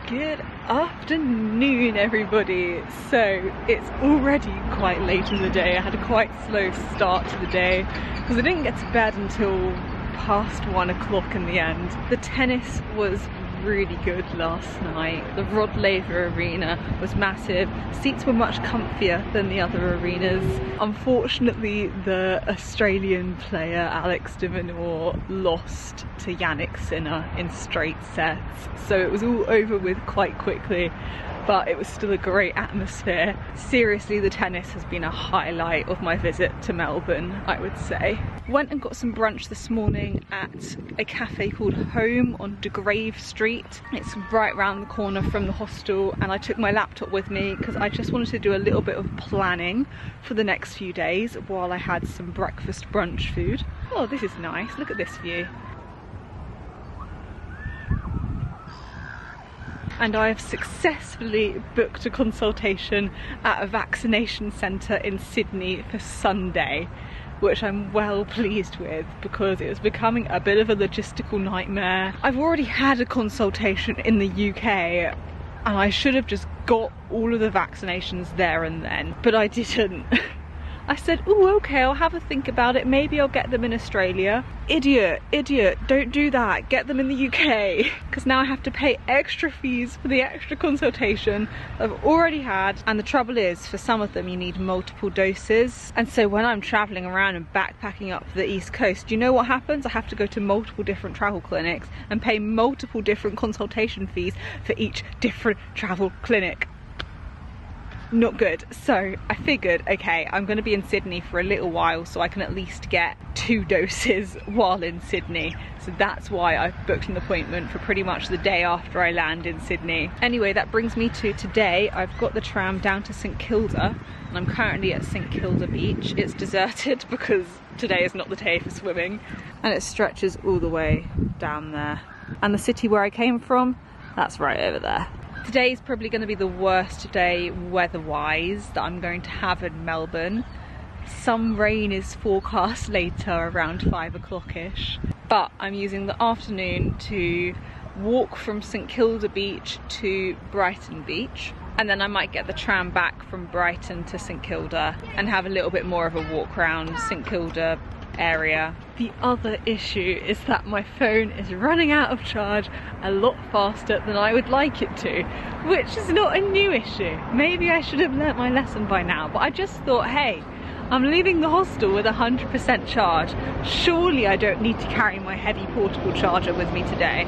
Good afternoon, everybody. So it's already quite late in the day. I had a quite slow start to the day because I didn't get to bed until past 1 o'clock in the end. The tennis was really good last night. The Rod Laver arena was massive. Seats were much comfier than the other arenas. Unfortunately, the Australian player Alex de Minaur lost to Yannick Sinner in straight sets, so it was all over with quite quickly, but it was still a great atmosphere. Seriously, the tennis has been a highlight of my visit to Melbourne, I would say. Went and got some brunch this morning at a cafe called Home on De Grave Street. It's right round the corner from the hostel, and I took my laptop with me because I just wanted to do a little bit of planning for the next few days while I had some breakfast brunch food. Oh, this is nice. Look at this view. And I have successfully booked a consultation at a vaccination centre in Sydney for Sunday, which I'm well pleased with because it was becoming a bit of a logistical nightmare. I've already had a consultation in the UK and I should have just got all of the vaccinations there and then, but I didn't. I said, oh, okay, I'll have a think about it. Maybe I'll get them in Australia. Idiot, don't do that. Get them in the UK. Because now I have to pay extra fees for the extra consultation I've already had. And the trouble is, for some of them, you need multiple doses. And so when I'm traveling around and backpacking up the East Coast, do you know what happens? I have to go to multiple different travel clinics and pay multiple different consultation fees for each different travel clinic. Not good. So I figured, okay, I'm going to be in Sydney for a little while so I can at least get 2 doses while in Sydney. So that's why I've booked an appointment for pretty much the day after I land in Sydney. Anyway, that brings me to today. I've got the tram down to St Kilda and I'm currently at St Kilda Beach. It's deserted because today is not the day for swimming, and it stretches all the way down there. And the city where I came from, that's right over there. Today's probably going to be the worst day weather-wise that I'm going to have in Melbourne. Some rain is forecast later around 5 o'clock-ish, but I'm using the afternoon to walk from St Kilda Beach to Brighton Beach, and then I might get the tram back from Brighton to St Kilda and have a little bit more of a walk around St Kilda area. The other issue is that my phone is running out of charge a lot faster than I would like it to, which is not a new issue. Maybe I should have learnt my lesson by now, but I just thought, hey, I'm leaving the hostel with 100% charge. Surely I don't need to carry my heavy portable charger with me today.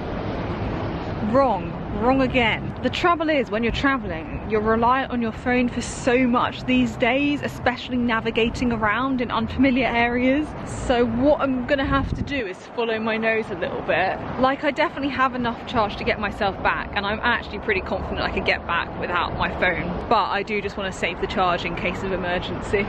Wrong again. The trouble is, when you're traveling, you're reliant on your phone for so much these days, especially navigating around in unfamiliar areas. So what I'm gonna have to do is follow my nose a little bit. Like, I definitely have enough charge to get myself back, and I'm actually pretty confident I could get back without my phone, but I do just want to save the charge in case of emergency.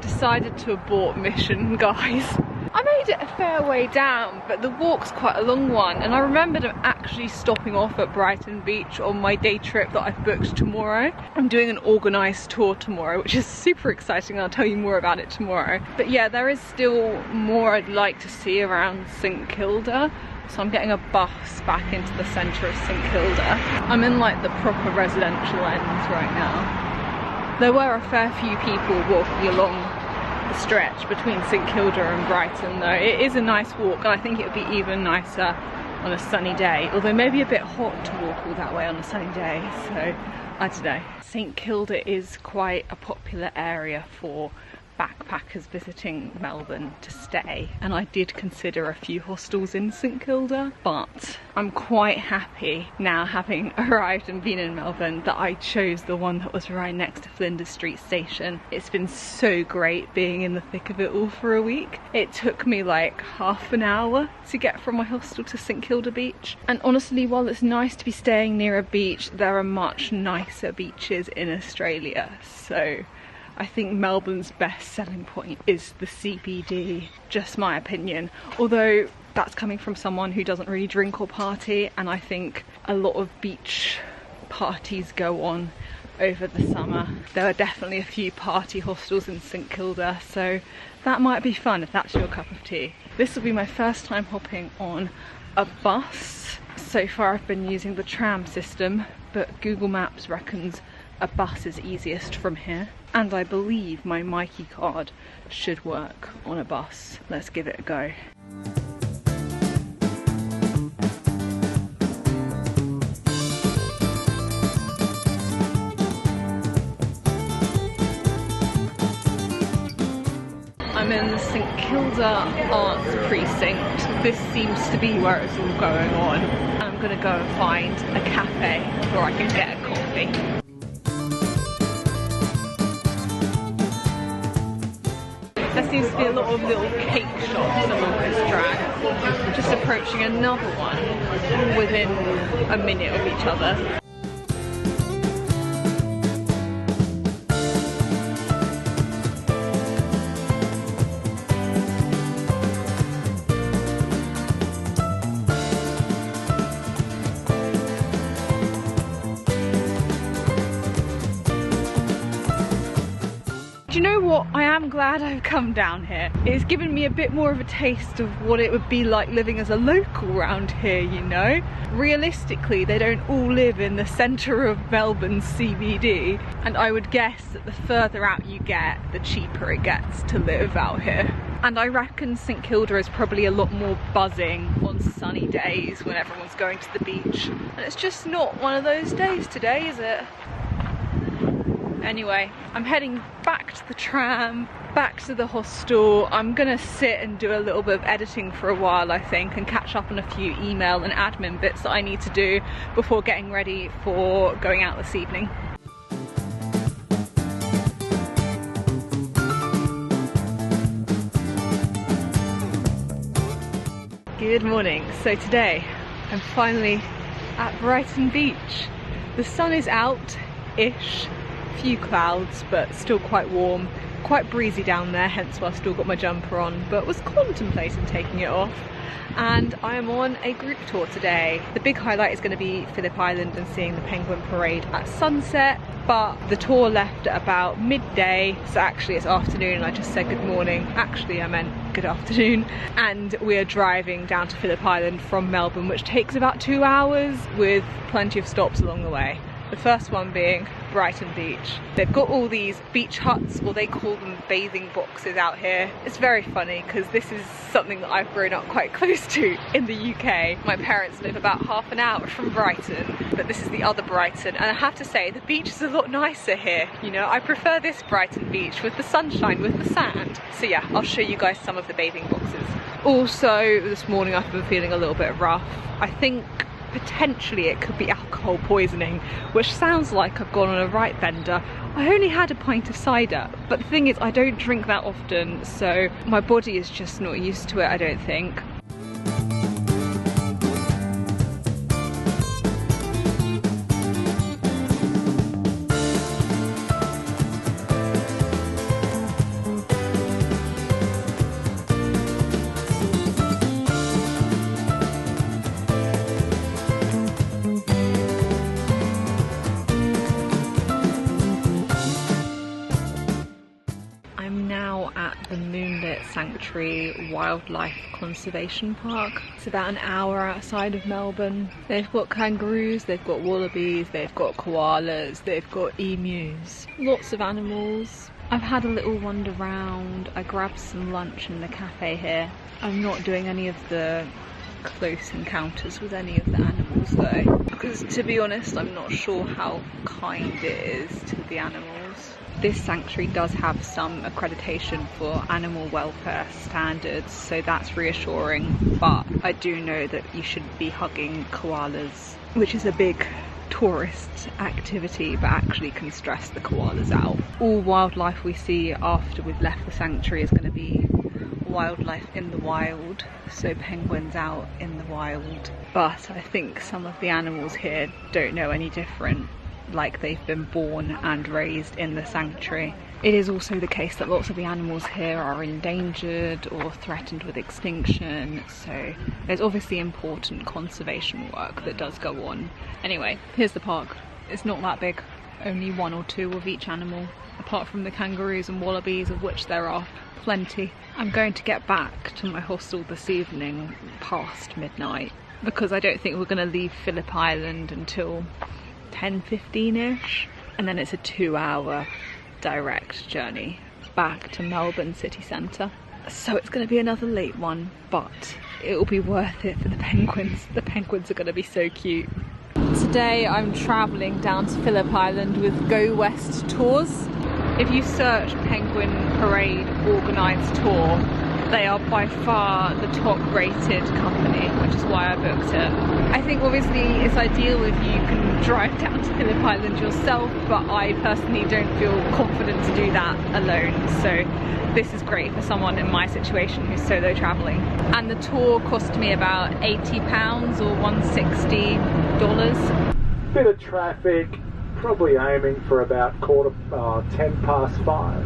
Decided to abort mission, guys. I made it a fair way down, but the walk's quite a long one, and I remembered I'm actually stopping off at Brighton Beach on my day trip that I've booked tomorrow. I'm doing an organised tour tomorrow, which is super exciting. I'll tell you more about it tomorrow. But yeah, there is still more I'd like to see around St Kilda. So I'm getting a bus back into the centre of St Kilda. I'm in like the proper residential ends right now. There were a fair few people walking along the stretch between St Kilda and Brighton though. It is a nice walk, and I think it would be even nicer on a sunny day, although maybe a bit hot to walk all that way on a sunny day, so I don't know. St Kilda is quite a popular area for backpackers visiting Melbourne to stay, and I did consider a few hostels in St Kilda, but I'm quite happy now, having arrived and been in Melbourne, that I chose the one that was right next to Flinders Street Station. It's been so great being in the thick of it all for a week. It took me like half an hour to get from my hostel to St Kilda Beach, and honestly, while it's nice to be staying near a beach, there are much nicer beaches in Australia, so I think Melbourne's best selling point is the CBD, just my opinion. Although that's coming from someone who doesn't really drink or party, and I think a lot of beach parties go on over the summer. There are definitely a few party hostels in St Kilda, so that might be fun if that's your cup of tea. This will be my first time hopping on a bus. So far I've been using the tram system, but Google Maps reckons a bus is easiest from here. And I believe my Mikey card should work on a bus. Let's give it a go. I'm in the St Kilda Arts Precinct. This seems to be where it's all going on. I'm gonna go and find a cafe where I can get a coffee. There seems to be a lot of little cake shops along this drag. Just approaching another one, all within a minute of each other. Do you know what? I am glad I've come down here. It's given me a bit more of a taste of what it would be like living as a local around here, you know? Realistically, they don't all live in the centre of Melbourne CBD, and I would guess that the further out you get, the cheaper it gets to live out here. And I reckon St Kilda is probably a lot more buzzing on sunny days when everyone's going to the beach. And it's just not one of those days today, is it? Anyway, I'm heading back to the tram, back to the hostel. I'm gonna sit and do a little bit of editing for a while, I think, and catch up on a few email and admin bits that I need to do before getting ready for going out this evening. Good morning. So today I'm finally at Brighton Beach. The sun is out-ish. Few clouds, but still quite warm, quite breezy down there, hence why I've still got my jumper on, but was contemplating taking it off. And I am on a group tour today. The big highlight is going to be Phillip Island and seeing the penguin parade at sunset, but the tour left at about midday, so actually it's afternoon and I just said good morning. Actually I meant good afternoon. And we are driving down to Phillip Island from Melbourne, which takes about 2 hours with plenty of stops along the way. The first one being Brighton Beach. They've got all these beach huts, or they call them bathing boxes out here. It's very funny because this is something that I've grown up quite close to in the UK. My parents live about half an hour from Brighton, but this is the other Brighton, and I have to say the beach is a lot nicer here. You know, I prefer this Brighton Beach with the sunshine, with the sand. So yeah, I'll show you guys some of the bathing boxes. Also, this morning I've been feeling a little bit rough. I think potentially it could be alcohol poisoning, which sounds like I've gone on a right bender. I only had a pint of cider, but the thing is I don't drink that often, so my body is just not used to it, I don't think. Sanctuary Wildlife Conservation Park. It's about an hour outside of Melbourne. They've got kangaroos, they've got wallabies, they've got koalas, they've got emus. Lots of animals. I've had a little wander round. I grabbed some lunch in the cafe here. I'm not doing any of the close encounters with any of the animals though, because to be honest I'm not sure how kind it is to the animals. This sanctuary does have some accreditation for animal welfare standards, so that's reassuring, but I do know that you shouldn't be hugging koalas, which is a big tourist activity but actually can stress the koalas out. All wildlife we see after we've left the sanctuary is going to be wildlife in the wild, so penguins out in the wild, but I think some of the animals here don't know any different, like they've been born and raised in the sanctuary. It is also the case that lots of the animals here are endangered or threatened with extinction, so there's obviously important conservation work that does go on. Anyway, here's the park. It's not that big, only one or two of each animal, apart from the kangaroos and wallabies, of which there are plenty. I'm going to get back to my hostel this evening past midnight, because I don't think we're going to leave Phillip Island until 10:15ish, and then it's a 2-hour direct journey back to Melbourne city centre. So it's going to be another late one, but it will be worth it for the penguins. The penguins are going to be so cute. Today I'm travelling down to Phillip Island with Go West Tours. If you search Penguin Parade Organised Tour, they are by far the top rated company, which is why I booked it. I think obviously it's ideal if you can drive down to Phillip Island yourself, but I personally don't feel confident to do that alone, so this is great for someone in my situation who's solo travelling. And the tour cost me about £80 or $160. Bit of traffic, probably aiming for about 5:10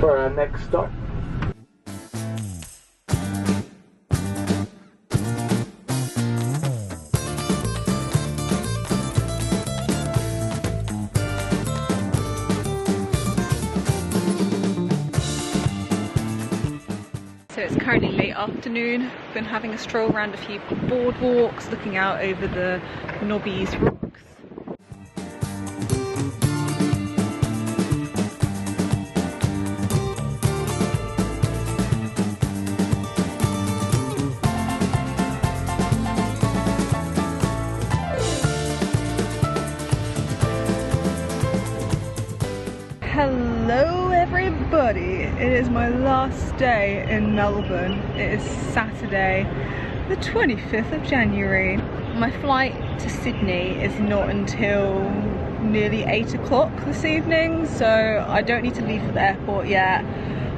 for our next stop. So it's currently late afternoon. Been having a stroll around a few boardwalks, looking out over the Nobby's rocks. Hello everybody, it is my last day in Melbourne. It is Saturday the 25th of January. My flight to Sydney is not until nearly 8 o'clock this evening, so I don't need to leave for the airport yet.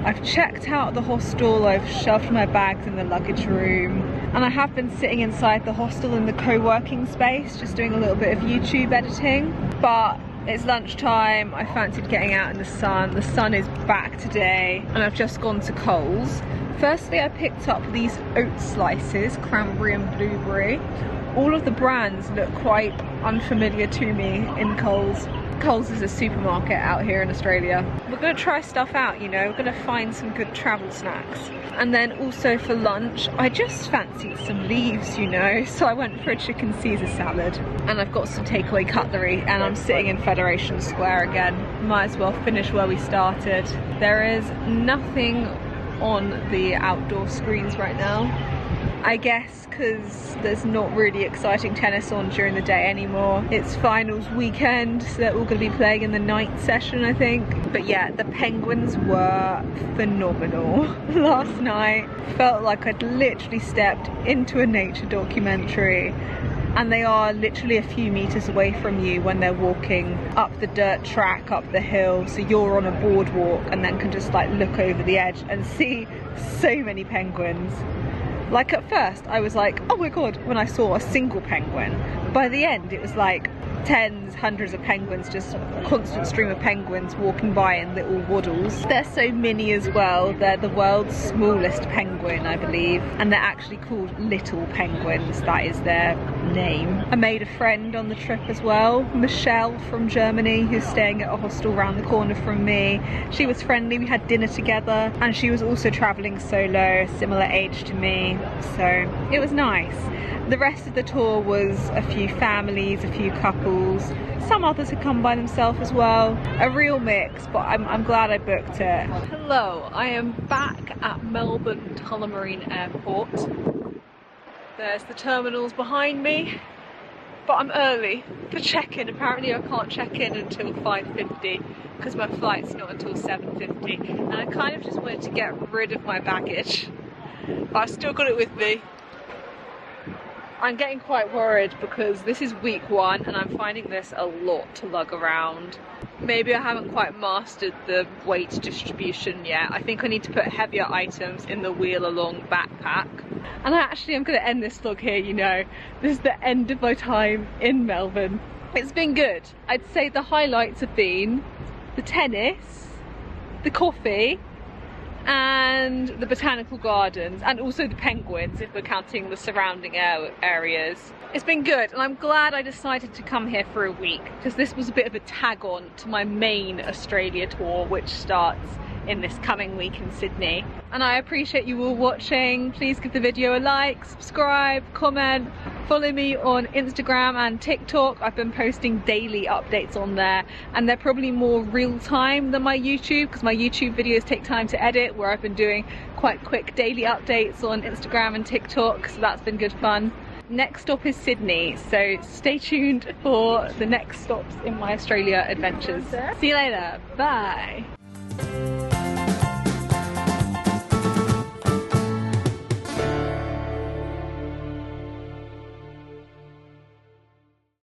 I've checked out the hostel, I've shoved my bags in the luggage room, and I have been sitting inside the hostel in the co-working space just doing a little bit of YouTube editing, but it's lunchtime. I fancied getting out in the sun. The sun is back today, and I've just gone to Coles. Firstly, I picked up these oat slices, cranberry and blueberry. All of the brands look quite unfamiliar to me in Coles. Coles is a supermarket out here in Australia. We're gonna try stuff out, you know, we're gonna find some good travel snacks. And then also for lunch, I just fancied some leaves, you know, so I went for a chicken Caesar salad. And I've got some takeaway cutlery, and I'm sitting in Federation Square again. Might as well finish where we started. There is nothing on the outdoor screens right now. I guess because there's not really exciting tennis on during the day anymore. It's finals weekend, so they're all going to be playing in the night session, I think. But yeah, the penguins were phenomenal. Last night felt like I'd literally stepped into a nature documentary, and they are literally a few meters away from you when they're walking up the dirt track, up the hill, so you're on a boardwalk and then can just like look over the edge and see so many penguins. Like at first I was like, oh my god, when I saw a single penguin. By the end it was like tens, hundreds of penguins, just a constant stream of penguins walking by in little waddles. They're so mini as well. They're the world's smallest penguin, I believe, and they're actually called little penguins. That is their name. I made a friend on the trip as well, Michelle from Germany, who's staying at a hostel around the corner from me. She was friendly, we had dinner together, and she was also travelling solo, similar age to me, so it was nice. The rest of the tour was a few families, a few couples, some others had come by themselves as well. A real mix, but I'm glad I booked it. Hello, I am back at Melbourne Tullamarine Airport. There's the terminals behind me, but I'm early for check-in. Apparently I can't check in until 5:50 because my flight's not until 7:50, and I kind of just wanted to get rid of my baggage, but I've still got it with me. I'm getting quite worried because this is week one and I'm finding this a lot to lug around. Maybe I haven't quite mastered the weight distribution yet. I think I need to put heavier items in the wheel-along backpack. And actually I'm going to end this vlog here, you know. This is the end of my time in Melbourne. It's been good. I'd say the highlights have been the tennis, the coffee, and the botanical gardens, and also the penguins if we're counting the surrounding areas. It's been good, and I'm glad I decided to come here for a week, because this was a bit of a tag on to my main Australia tour, which starts in this coming week in Sydney. And I appreciate you all watching. Please give the video a like, subscribe, comment, follow me on Instagram and TikTok. I've been posting daily updates on there, and they're probably more real time than my YouTube, because my YouTube videos take time to edit, where I've been doing quite quick daily updates on Instagram and TikTok, so that's been good fun. Next stop is Sydney, so stay tuned for the next stops in my Australia adventures. See you later, bye!